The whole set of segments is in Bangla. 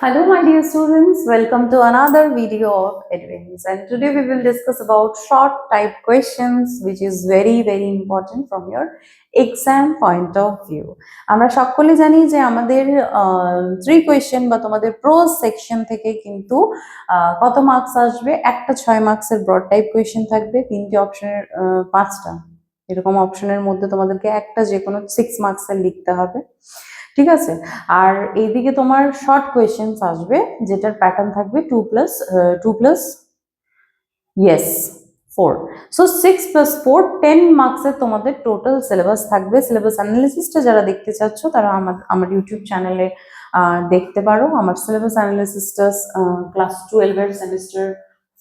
Hello, my dear students. Welcome to another video of Advance. And today we will discuss about short type questions, which is very important from your exam point of view. আমরা সকলে জানি যে আমাদের 3 কোয়েশ্চেন বা তোমাদের প্রোজ সেকশন থেকে কিন্তু কত মার্কস আসবে? একটা 6 মার্কসের ব্রড টাইপ কোয়েশ্চেন থাকবে, তিনটে অপশনের 5টা এরকম অপশনের মধ্যে তোমাদেরকে একটা যে কোনো 6 মার্কসের লিখতে হবে। ঠিক আছে, আর এইদিকে তোমার শর্ট কোয়েশ্চেন্স আসবে যেটার প্যাটার্ন থাকবে 2 প্লাস ইয়েস 4। সো 6 + 4 10 মার্কসের তোমাদের টোটাল সিলেবাস থাকবে। সিলেবাস অ্যানালিসিসটা যারা দেখতে চাচ্ছ তারা আমার ইউটিউব চ্যানেলে দেখতে পারো। আমার সিলেবাস অ্যানালিসিসটা ক্লাস 12 এর সেমিস্টার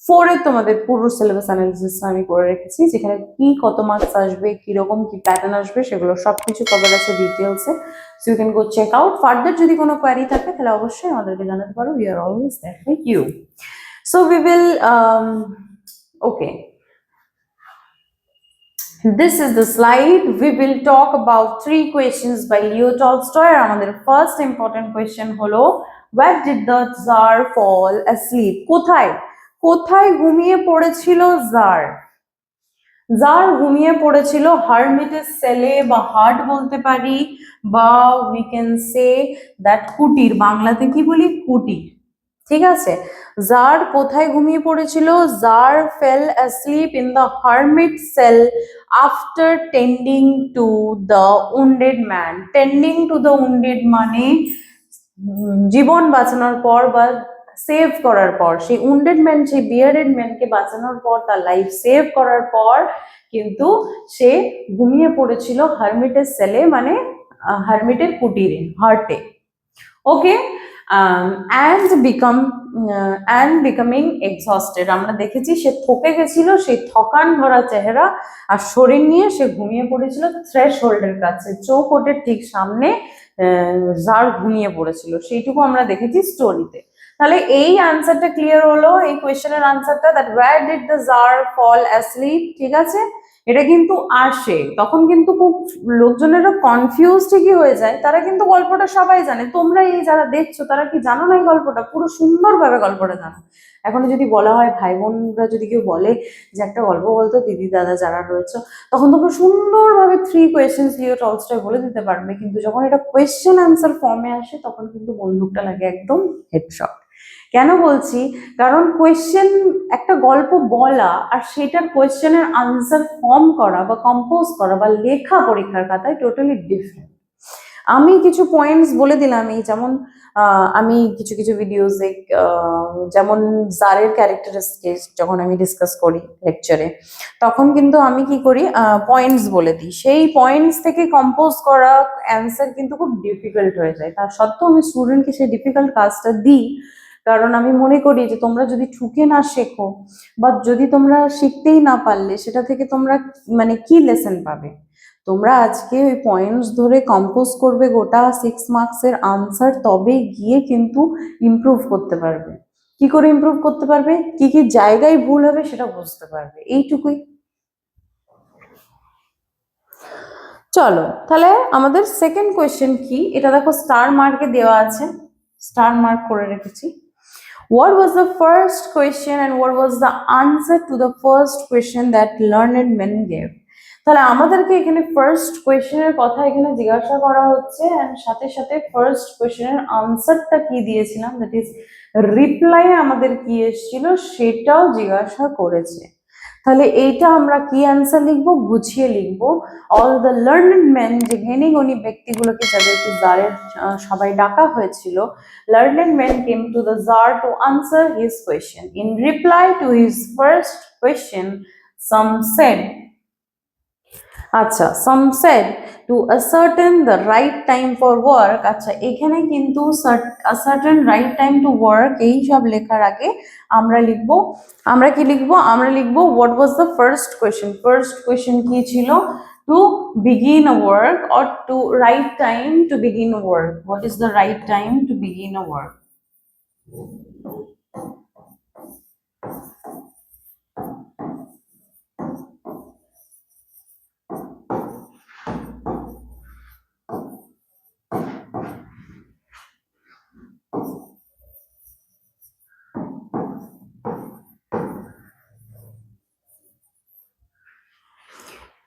4 এ তোমাদের পুরো সিলেবাস অ্যানালিসিস আমি করে রেখেছি, যেখানে কি কত মার্কস আসবে, কিরকম কি প্যাটার্ন আসবে, সেগুলো সবকিছু কভার আছে ডিটেলসে। So you can go check out. Further যদি কোনো কোয়ারি থাকে তাহলে অবশ্যই আমাদেরকে জানাতে পারো। We are always there for you. So we will okay, this is the slide. We will talk about 3 questions by Leo Tolstoy. আমাদের first important question হলো, where did the Tsar fall asleep? কোথায় কোথায় ঘুমিয়ে পড়েছিল জার? জার ঘুমিয়ে পড়েছিল হারমিটেজ সেলে বা হার্ট বলতে পারি, বা উই ক্যান সে দ্যাট কুটির, বাংলাতে কি বলি কুটির। ঠিক আছে, জার কোথায় ঘুমিয়ে পড়েছিল? Tsar fell asleep in the hermit cell after tending to the wounded man. Tending to the wounded মানে জীবন বাঁচানোর পর বা সেভ করার পর, সেই উন্ডেড ম্যান, সেই বিয়ার্ডেড ম্যানকে বাঁচানোর পর, তার লাইফ সেভ করার পর কিন্তু সে ঘুমিয়ে পড়েছিল হারমিটের সেলে, মানে হারমিটের কুটিরে, হার্টে। ওকে, অ্যান্ড বিকামিং এক্সস্টেড। আমরা দেখেছি সে থকে গেছিল, সেই থকান ভরা চেহারা আর শরীর নিয়ে সে ঘুমিয়ে পড়েছিল থ্রেশ হোল্ডের কাছে, চৌকোটের ঠিক সামনে জার ঘুমিয়ে পড়েছিল, সেইটুকু আমরা দেখেছি স্টোরিতে। তাহলে এই আনসারটা ক্লিয়ার হলো, এই কোয়েশ্চেনের আনসারটা, that where did the tsar fall asleep. ঠিক আছে, এটা কিন্তু আসে তখন কিন্তু খুব লোকজনেরও কনফিউজ ঠিকই হয়ে যায়। তারা কিন্তু গল্পটা সবাই জানে, তোমরা এই যারা দেখছো তারা কি জানো না এই গল্পটা? পুরো সুন্দরভাবে গল্পটা জানো। এখন যদি বলা হয়, ভাই বোনরা যদি কেউ বলে যে একটা গল্প বলতো, দিদি দাদা যারা রয়েছে, তখন তোমরা সুন্দরভাবে 3 কোয়েশ্চেন্স লিও টলস্টয় বলে দিতে পারবে। কিন্তু যখন এটা কোয়েশ্চেন আনসার ফর্মে আসে তখন কিন্তু বন্দুকটা লাগে একদম হেডশট। কেন বলছি? কারণ কোয়েশ্চেন, একটা গল্প বলা আর সেটার কোয়েশ্চেনের আনসার ফর্ম করা বা কম্পোজ করা বা লেখা পরীক্ষার খাতায় টোটালি ডিফারেন্ট। আমি কিছু পয়েন্টস বলে দিলাম, এই যেমন আমি কিছু ভিডিওস যেমন জারের ক্যারেক্টারিস্টিক্স যখন আমি ডিসকাস করি লেকচারে, তখন কিন্তু আমি কি করি, পয়েন্টস বলে দিই। সেই পয়েন্টস থেকে কম্পোজ করা অ্যান্সার কিন্তু খুব ডিফিকাল্ট হয়ে যায়। তার সত্ত্বেও আমি স্টুডেন্টকে সেই ডিফিকাল্ট কাজটা দিই, কারণ আমি মনে করি যে তোমরা যদি ঠুকে না শেখো বা যদি তোমরা শিখতেই না পারলে সেটা থেকে তোমরা মানে কি লেসন পাবে? তোমরা আজকে ওই পয়েন্টস ধরে কম্পোজ করবে গোটা 6 মার্কসের আনসার, তবে গিয়ে কিন্তু ইমপ্রুভ করতে পারবে। কি করে ইমপ্রুভ করতে পারবে? কি কি জায়গায় ভুল হবে সেটা বুঝতে পারবে, এইটুকুই। চলো তাহলে আমাদের সেকেন্ড কোয়েশ্চেন কি, এটা দেখো স্টার মার্কে দেওয়া আছে, স্টার মার্ক করে রেখেছি। What was the first question and what was the answer to the first question that learned men gave? তাহলে আমাদেরকে এখানে ফার্স্ট কোয়েশ্চেনের কথা এখানে জিজ্ঞাসা করা হচ্ছে, এন্ড সাথে সাথে ফার্স্ট কোয়েশ্চেনের আনসারটা কি দিয়েছিলাম, দ্যাট ইজ রিপ্লাই আমাদের কি এসেছিল সেটাও জিজ্ঞাসা করেছে। তাহলে এইটা আমরা কি অ্যান্সার লিখবো, গুছিয়ে লিখবো। অল দ্য লার্নেড মেন, যে জ্ঞানী গুণী ব্যক্তিগুলোকে যাদেরকে জারের সবাই ডাকা হয়েছিল, learned men came to the Tsar to answer his question. In reply to his first question, some said, আচ্ছা, some said to ascertain the right time for work. আচ্ছা, এখানে কিন্তু ascertain right time to work এই সব লেখার আগে আমরা লিখবো, আমরা কি লিখবো? আমরা লিখবো what was the first question. First question কি ছিল? To begin a work or to right time to begin a work. What is the right time to begin a work?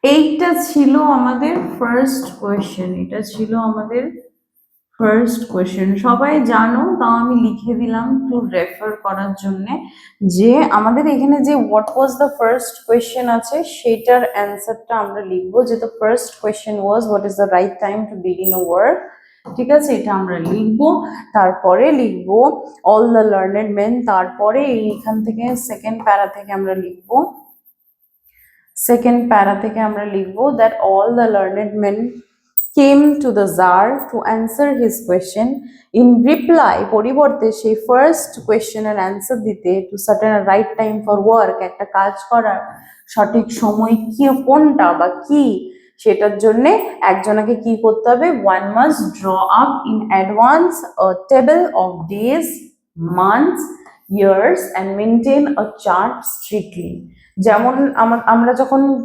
এইটা ছিল আমাদের ফার্স্ট কোয়েশ্চেন, এটা ছিল আমাদের ফার্স্ট কোয়েশ্চেন। সবাই জানো, তাও আমি লিখে দিলাম টু রেফার করার জন্য, যে আমাদের এখানে যে what was the first question আছে সেটার অ্যান্সারটা আমরা লিখবো, যে the first question was what is the right time to begin a work. ঠিক আছে, এটা আমরা লিখবো। তারপরে লিখবো অল দ্য লার্নেড মেন, তারপরে এইখান থেকে সেকেন্ড প্যারা থেকে আমরা লিখবো, সেকেন্ড প্যারা থেকে আমরা লিখবো that all the learned men came to the Tsar to answer his question. In reply, পরিবর্তে সেই ফার্স্ট কোয়েশ্চেনের অ্যান্সার দিতে, to certain right time for work, একটা কাজ করার সঠিক সময় কি কোনটা বা কি, সেটার জন্য একজনকে কি করতে হবে, one must draw up in advance a table of days, months, years and maintain a chart strictly. যেমন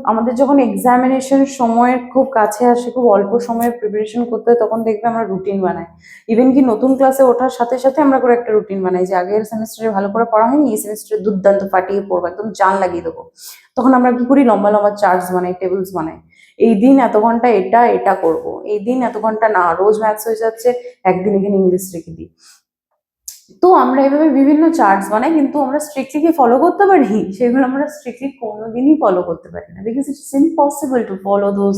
আমাদের যখন এক্সামিনেশন সময়ের খুব কাছে আসে, খুব অল্প সময়ের প্রিপারেশন করতে হয়, তখন দেখবে আমরা রুটিন বানাই। ইভেন কি নতুন ক্লাসে ওঠার সাথে সাথে আমরা করে একটা রুটিন বানাই, যে আগের সেমিস্টারে ভালো করে পড়া হয়নি, এই সেমিস্টারে দুর্দান্ত ফাটিয়ে পড়বো, একদম জান লাগিয়ে দেবো। তখন আমরা কি করি, লম্বা লম্বা চার্টস বানাই, টেবিলস বানাই। এই দিন এত ঘন্টা এটা এটা করব, এই দিন এত ঘন্টা না, রোজ ম্যাথস হয়ে যাচ্ছে, একদিন এখানে ইংলিশ রেখে দিই। তো আমরা এভাবে বিভিন্ন চার্টস বানাই, কিন্তু আমরা স্ট্রিক্টলি কি ফলো করতে পারি? সেগুলো আমরা স্ট্রিক্টলি কোনোদিনই ফলো করতে পারি না, because it's impossible to follow those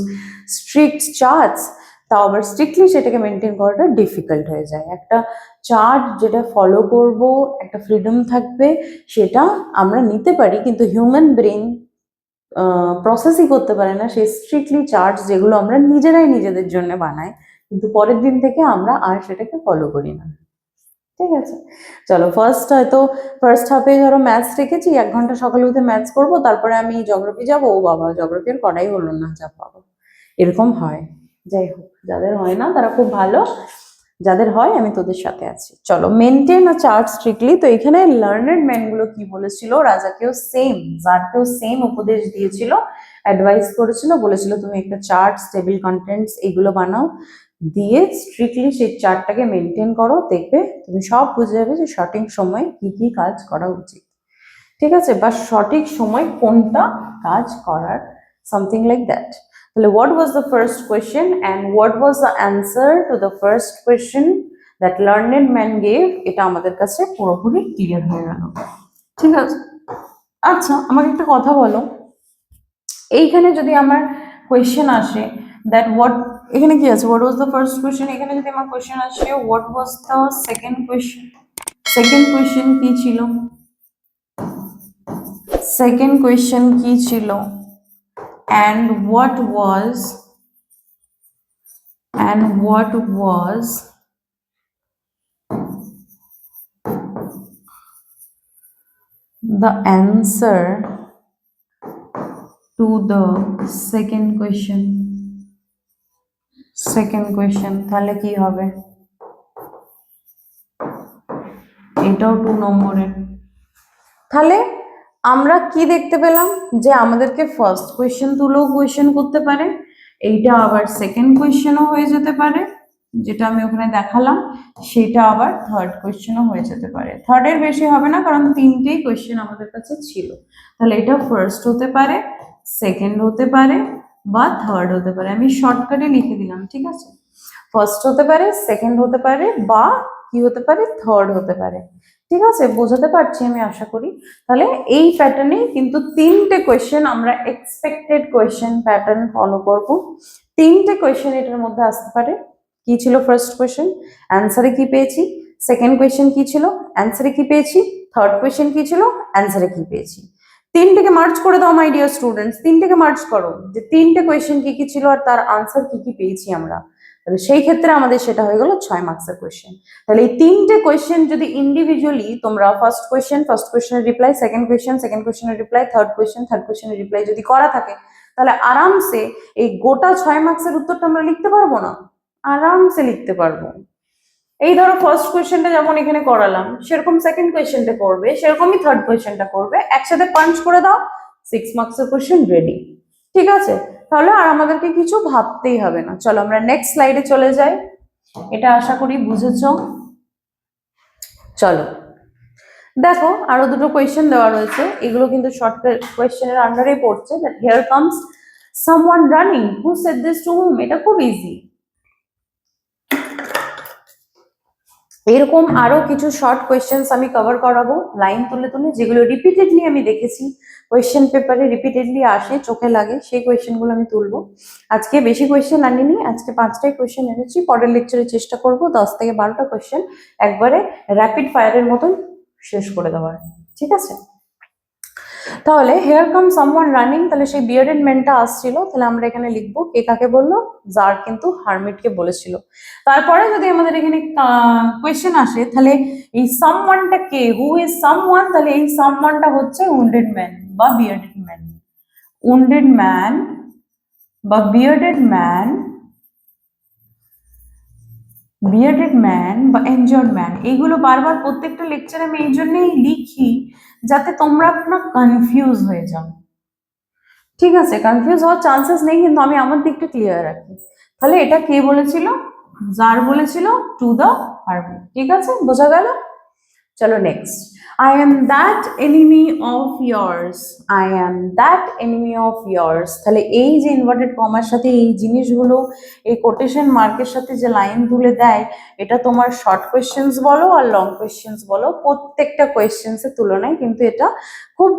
strict charts. তাও আবার স্ট্রিক্টলি সেটাকে মেনটেন করাটা ডিফিকাল্ট হয়ে যায়। একটা চার্ট যেটা ফলো করব, একটা ফ্রিডম থাকবে, সেটা আমরা নিতে পারি, কিন্তু হিউম্যান ব্রেন প্রসেসই করতে পারে না সেই স্ট্রিক্টলি চার্টস যেগুলো আমরা নিজেরাই নিজেদের জন্য বানাই, কিন্তু পরের দিন থেকে আমরা আর সেটাকে ফলো করি না। ঠিক আছে, চলো ফার্স্ট হাফে ধরো ম্যাথস রেখেছি, 1 ঘন্টা সকালে উঠে ম্যাথস করবো, তারপরে আমি জিওগ্রাফি যাবো। ও বাবা, জিওগ্রাফি আর করাই হলো না, যা পাবো। এরকম হয়। যাই হোক, যাদের হয় না তারা খুব ভালো, যাদের হয় আমি তোদের সাথে আছি। চলো, মেনটেন আ চার্ট স্ট্রিক্টলি। তো এখানে লার্নেড ম্যান গুলো কি বলেছিল, রাজাকেও সেম, জারকেও সেম উপদেশ দিয়েছিল, অ্যাডভাইস করেছিল, বলেছিল তুমি একটা চার্ট, টেবিল কন্টেন্টস এগুলো বানাও, দিয়ে স্ট্রিক্টলি সেই চার্টটাকে মেনটেন করো, দেখবে তুমি সব বুঝে যাবে যে সঠিক সময় কি কি কাজ করা উচিত। ঠিক আছে, বা সঠিক সময় কোনটা কাজ করার, সামথিং লাইক দ্যাট। তাহলে what was the first question and what was the answer to the first question that learned man gave, এটা আমাদের কাছে পুরোপুরি ক্লিয়ার হয়ে গেল। ঠিক আছে, আচ্ছা আমাকে একটা কথা বলো, এইখানে যদি আমার কোয়েশ্চেন আসে দ্যাট হোয়াট, এখানে কি আছে, what was the first question, এখানে যদি আমার কোয়েশ্চেন আসে what was the second question, second question কি ছিল, সেকেন্ড কোয়েশ্চেন কি ছিল, and what was the answer to the second question, তাহলে কি হবে, এটাও 2 নম্বরের। তাহলে আমরা কি দেখতে পেলাম, যে আমাদেরকে ফার্স্ট কোয়েশ্চেন তুলেও কোয়েশ্চেন করতে পারে, এইটা আবার সেকেন্ড কোয়েশ্চেনও হয়ে যেতে পারে, যেটা আমি ওখানে দেখালাম, সেটা আবার থার্ড কোয়েশ্চেনও হয়ে যেতে পারে। থার্ডের বেশি হবে না, কারণ 3টেই কোয়েশ্চেন আমাদের কাছে ছিল। তাহলে এটা ফার্স্ট হতে পারে, সেকেন্ড হতে পারে, বা থার্ড হতে পারে। আমি শর্টকাটে লিখে দিলাম, ঠিক আছে, ফার্স্ট হতে পারে, সেকেন্ড হতে পারে, বা কি হতে পারে, থার্ড হতে পারে। ঠিক আছে, বোঝাতে পারছি আমি আশা করি। তাহলে এই প্যাটার্নে কিন্তু 3টে কোয়েশ্চেন আমরা এক্সপেক্টেড কোয়েশ্চেন প্যাটার্ন ফলো করব। 3টে কোয়েশ্চেন এটার মধ্যে আসতে পারে। কি ছিল ফার্স্ট কোয়েশ্চেন, অ্যান্সারে কি পেয়েছি, সেকেন্ড কোয়েশ্চেন কি ছিল, অ্যান্সারে কি পেয়েছি, থার্ড কোয়েশ্চেন কি ছিল, অ্যান্সারে কি পেয়েছি। 3টেকে মার্জ করে দাও মাই ডিয়ার স্টুডেন্টস, 3টেকে মার্জ করো, যে 3টে কোয়েশ্চেন কি কি ছিল আর তার আনসার কি কি পেয়েছি আমরা। তাহলে সেই ক্ষেত্রে আমাদের সেটা হয়ে গেল 6 মার্কসের কোয়েশ্চেন। তাহলে এই 3টে কোয়েশ্চেন যদি ইন্ডিভিজুয়ালি তোমরা ফার্স্ট কোয়েশ্চেনের রিপ্লাই, সেকেন্ড কোয়েশ্চেনের রিপ্লাই, থার্ড কোয়েশ্চেনের রিপ্লাই যদি করা থাকে, তাহলে আরামসে এই গোটা 6 মার্কসের উত্তরটা আমরা লিখতে পারবো না, আরামসে লিখতে পারবো। এই ধরো ফার্স্ট কোয়েশ্চেনটা যেমন এখানে করালাম, সেরকম সেকেন্ড কোয়েশ্চেনটা করবে, সেরকমই থার্ড কোয়েশ্চেনটা করবে, একসাথে পাঞ্চ করে দাও, 6 মার্কসের কোয়েশ্চেন রেডি। ঠিক আছে, তাহলে আর আমাদেরকে কিছু ভাবতেই হবে না। চলো আমরা নেক্সট স্লাইডে চলে যাই, এটা আশা করি বুঝেছ। চলো দেখো, আরো দুটো কোয়েশ্চেন দেওয়া রয়েছে, এগুলো কিন্তু শর্ট কোয়েশ্চেনের আন্ডারেই পড়ছে। That here comes someone running, who said this to whom, এটা খুব ইজি। এরকম আরো কিছু শর্ট কোয়েশ্চেন্স আমি কভার করাবো লাইন তুলে তুলে, যেগুলো রিপিটেডলি আমি দেখেছি কোয়েশ্চেন পেপারে রিপিটেডলি আসে, চোখে লাগে, সেই কোয়েশ্চেনগুলো আমি তুলবো। আজকে বেশি কোয়েশ্চেন আনিনি, আজকে 5টাই কোয়েশ্চেন এনেছি। পরের লেকচারে চেষ্টা করব 10 থেকে 12টা কোয়েশ্চেন একবারে র্যাপিড ফায়ারের মতন শেষ করে দেওয়ার, ঠিক আছে? তাহলে হেয়ার কাম সামওয়ান রানিং, তাহলে সেই বিয়ার্ডেড ম্যানটা আসছিল, তাহলে আমরা এখানে লিখবো কে কাকে বললো, জার কিন্তু হারমিটকে বলেছিল। তারপরে যদি আমাদের এখানে কোয়েশ্চেন আসে তাহলে এই সামওয়ানটা কে, হু ইজ সামওয়ান, তাহলে এই সামওয়ানটা হচ্ছে উন্ডেড ম্যান বা বিয়ার্ডেড ম্যান। উন্ডেড ম্যান বা বিয়ার্ডেড ম্যান, বিয়ার্ডেড ম্যান বা এনজয়েড ম্যান, এইগুলো বারবার প্রত্যেকটা লেকচারে আমি এই জন্যই লিখি যাতে তোমরা না কনফিউজ হয়ে যাও, ঠিক আছে? কনফিউজ হওয়ার চান্সেস নেই, কিন্তু আমি আমার দিকটা ক্লিয়ার রাখি। তাহলে এটা কে বলেছিল, জার বলেছিল টু দ্য আর্মি, ঠিক আছে, বোঝা গেল? চলো next, I am that enemy of yours, I am that enemy of yours, তাহলে এই যে ইনভার্টেড কমার সাথে এই জিনিসগুলো, এই কোটেশন মার্কের সাথে যে লাইন তুলে দেয়, এটা তোমার শর্ট কোয়েশ্চেন্স বলো আর লং কোয়েশ্চেন্স বলো, প্রত্যেকটা কোয়েশ্চেন্সের তুলনায় কিন্তু এটা খুব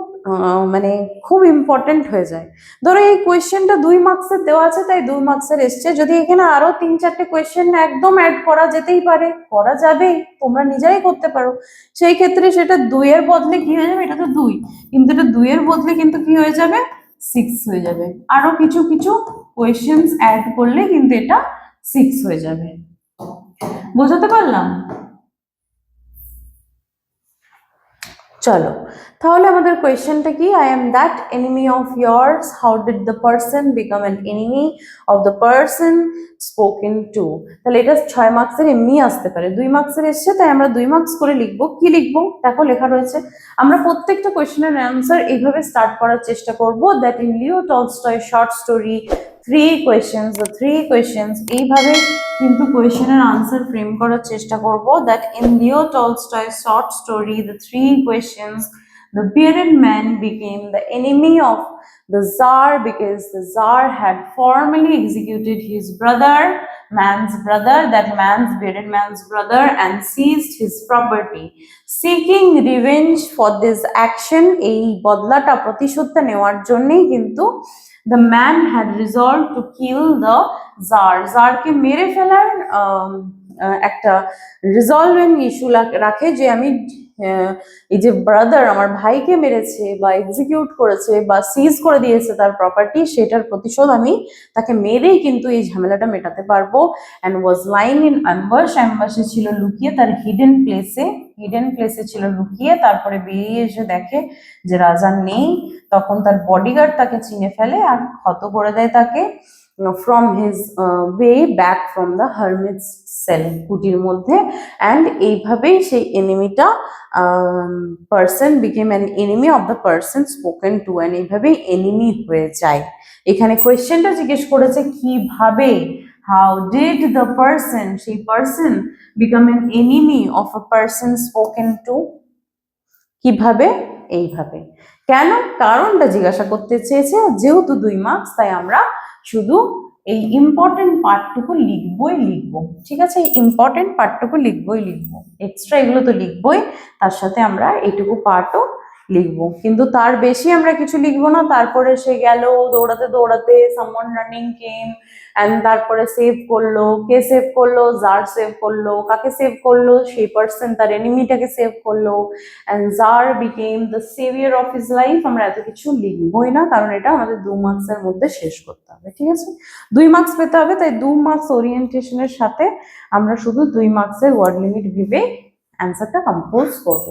মানে খুব ইম্পর্টেন্ট হয়ে যায়। ধরো এই কোয়েশ্চেনটা 2 মার্কসের দেওয়া আছে তাই 2 মার্কসের এসছে, যদি এখানে আরো 3-4টে কোয়েশ্চেন একদম অ্যাড করা যেতেই পারে, করা যাবেই, তোমরা নিজেরাই করতে পারো, সেই ক্ষেত্রে সেটা 2 এর বদলে কি হয়ে যাবে, এটা তো 2, কিন্তু এটা 2 এর বদলে কিন্তু কি হয়ে যাবে, 6 হয়ে যাবে। আরো কিছু কিছু কোয়েশ্চেন্স অ্যাড করলে কিন্তু এটা 6 হয়ে যাবে। বোঝাতে পারলাম? চলো তাহলে আমাদের কোয়েশ্চেনটা কি, I am that enemy of yours, how did the person become an enemy of the person spoken to. তাহলে এটা 6 মার্কসের এমনি আসতে পারে, 2 মার্কসের এসছে তাই আমরা 2 মার্কস করে লিখবো। কি লিখবো দেখো লেখা রয়েছে, আমরা প্রত্যেকটা কোয়েশ্চেনের অ্যান্সার এইভাবে স্টার্ট করার চেষ্টা করব, that in Leo Tolstoy short story 3 questions, the 3 questions, এইভাবে কিন্তু কোয়েশ্চেনের আনসার ফ্রেম করার চেষ্টা করব, that in Leo Tolstoy short story the 3 questions, the bearded man became the enemy of the Tsar because the Tsar had formally executed his brother, that man's bearded man's brother, and seized his property. Seeking revenge for this action, এই বদলাটা প্রতিশোধটা নেওয়ার জন্যই কিন্তু the man had resolved to kill the Tsar. জারকে মেরে ফেলার একটা রিজলভেন্ট ইস্যু রাখে, যে আমি এই যে ব্রাদার আমার ভাইকে মেরেছে বা এক্সিকিউট করেছে বা সিজ করে দিয়েছে তার প্রপার্টি, সেটার প্রতিশোধ আমি তাকে মেরেই কিন্তু এই ঝামেলাটা মেটাতে পারবো। অ্যান্ড ওয়াজ লাইং ইন অ্যাম্বাস, অ্যাম্বাসে ছিল লুকিয়ে, তার হিডেন প্লেসে ছিল লুকিয়ে, তারপরে বেরিয়ে এসে দেখে যে রাজা নেই, তখন তার বডিগার্ড তাকে চিনে ফেলে আর ক্ষত করে দেয় তাকে, from his way back from the hermit's cell, কুটির মধ্যে। অ্যান্ড এইভাবেই সেই এনিমিটা person became an enemy of the person spoken to, and এইভাবেই এনিমি হয়ে যায়। এখানে কোয়েশ্চেনটা জিজ্ঞেস করেছে কিভাবে, how did the person, সেই person become an enemy of a person spoken to, কিভাবে, এইভাবে। কেন, কারণটা জিজ্ঞাসা করতে চেয়েছে, যেহেতু 2 মার্কস তাই আমরা শুধু এই ইম্পর্টেন্ট পার্টটুকু লিখবই লিখবো, ঠিক আছে? এই ইম্পর্টেন্ট পার্টটুকু লিখবই লিখবো, এক্সট্রা এগুলো তো লিখবই, তার সাথে আমরা এইটুকু পার্টও লিখবো, কিন্তু তার বেশি আমরা কিছু লিখবো না। তারপরে সে গেল দৌড়াতে দৌড়াতে, সামওয়ান রানিং কেম, এন্ড তারপরে সেভ করলো, কে সেভ করলো, জার সেভ করলো, কাকে সেভ করলো, সেই পার্সন তার এনিমিটাকে সেভ করলো, and tsar became the saviour of his life. আমরা এত কিছু লিখবোই না, কারণ এটা আমাদের 2 মার্কসের মধ্যে শেষ করতে হবে, ঠিক আছে? 2 মার্কস পেতে হবে, তাই 2 মার্কস ওরিয়েন্টেশনের সাথে আমরা শুধু 2 মার্কসের ওয়ার্ড লিমিট ভেবে অ্যান্সারটা কম্পোজ করব।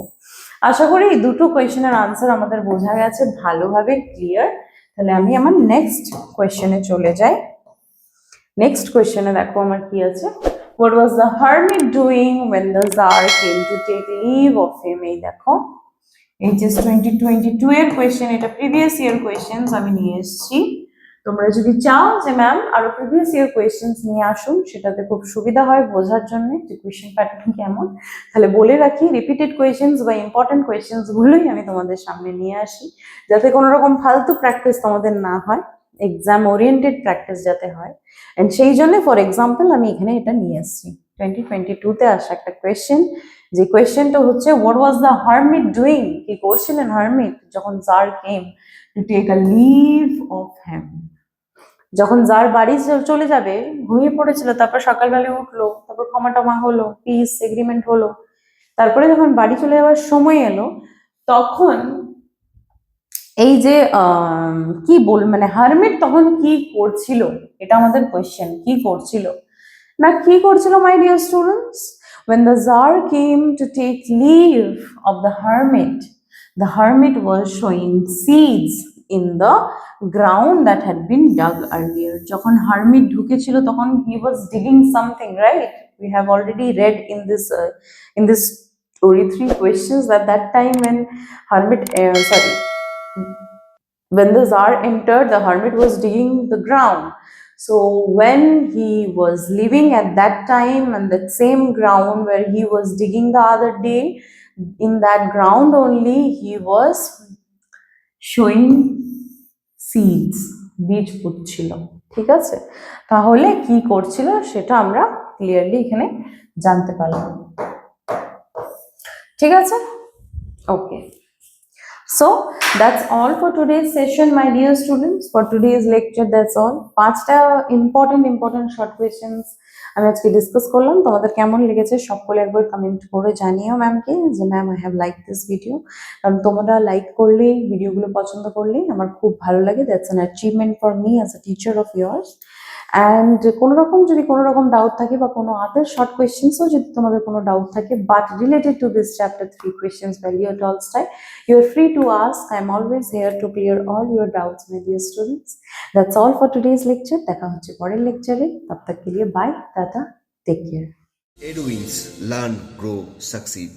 আশা করি এই দুটো কোয়েশ্চেনের আনসার আমাদের বোঝা গেছে ভালোভাবে, ক্লিয়ার। তাহলে আমি আমার নেক্সট কোয়েশ্চেনে চলে যাই। নেক্সট কোয়েশ্চেনে দেখো আমার কি আছে, what was the hermit doing when the Tsar came to take leave of him? এই দেখো HS 2022 এর কোয়েশ্চেন, এটা প্রিভিয়াস ইয়ার কোয়েশ্চেনস আমি নিয়ে এসেছি। তোমরা যদি চাও যে ম্যাম আরো প্রিভিয়াস ইয়ার কোয়েশ্চেন্স নিয়ে আসুন, সেটাতে খুব সুবিধা হয় বোঝার জন্য যে কোয়েশ্চেন প্যাটার্ন কেমন, তাহলে বলে রাখি রিপিটেড কোয়েশ্চেন্স বা ইম্পর্টেন্ট কোয়েশ্চেন্স গুলোই আমি তোমাদের সামনে নিয়ে আসি, যাতে কোনো রকম ফালতু প্র্যাকটিস তোমাদের না হয়। এক্সাম ওরিয়েন্টেড প্র্যাকটিস যাতে হয়, অ্যান্ড সেই জন্য ফর এক্সাম্পল আমি এখানে এটা নিয়ে এসেছি 2022-তে আসা একটা কোয়েশ্চেন, যে কোয়েশ্চেনটা হচ্ছে what was the hermit doing, কি করছিলেন হারমিট যখন tsar came to take a leave of him. যখন যার বাড়ি চলে যাবে, ঘুমিয়ে পড়েছিল, তারপর সকালবেলা উঠলো, তারপর ক্ষমা টমা হলো, পিস এগ্রিমেন্ট হলো, তারপরে যখন বাড়ি চলে যাওয়ার সময় এলো, তখন এই যে কি মানে হারমিট তখন কি করছিল, এটা আমাদের কোয়েশ্চেন, কি করছিল না কি করছিল my dear students. when the Tsar came to take leave of the hermit was showing seeds in the ground that had been dug earlier. যখন hermit ঢুকেছিল তখন he was digging something, right? We have already read in this story 3 questions that time when hermit when the Tsar entered, the hermit was digging the ground. So when he was living at that time and that same ground where he was digging the other day, in that ground only he was showing seeds, বীজ পুঁতছিল। ঠিক আছে, তাহলে কি করছিল সেটা আমরা ক্লিয়ারলি এখানে জানতে পারলাম। ঠিক আছে, ওকে। So that's all for today's session, my dear students. For today's lecture, that's all. 5টা important short questions আমি আজকে ডিসকাস করলাম। তোমাদের কেমন লেগেছে সকলে একবার কমেন্ট করে জানিও ম্যামকে যে ma'am I have like this video. কারণ তোমরা লাইক করলেই, ভিডিওগুলো পছন্দ করলেই আমার খুব ভালো লাগে। That's an achievement for me as a teacher of years. And যদি কোনো রকম ডাউট থাকে বা কোনো আদার শর্ট কোয়েশ্চেন্সও যদি তোমাদের কোনো ডাউট থাকে but related to this chapter 3 questions by Leo Tolstoy, you are free to ask. I am always here to clear all your doubts, my dear students. That's all for today's lecture. দেখা হচ্ছে পরের লেকচারে। তব তক কে লিয়ে bye, tata, take care. Edwins, learn, grow, succeed.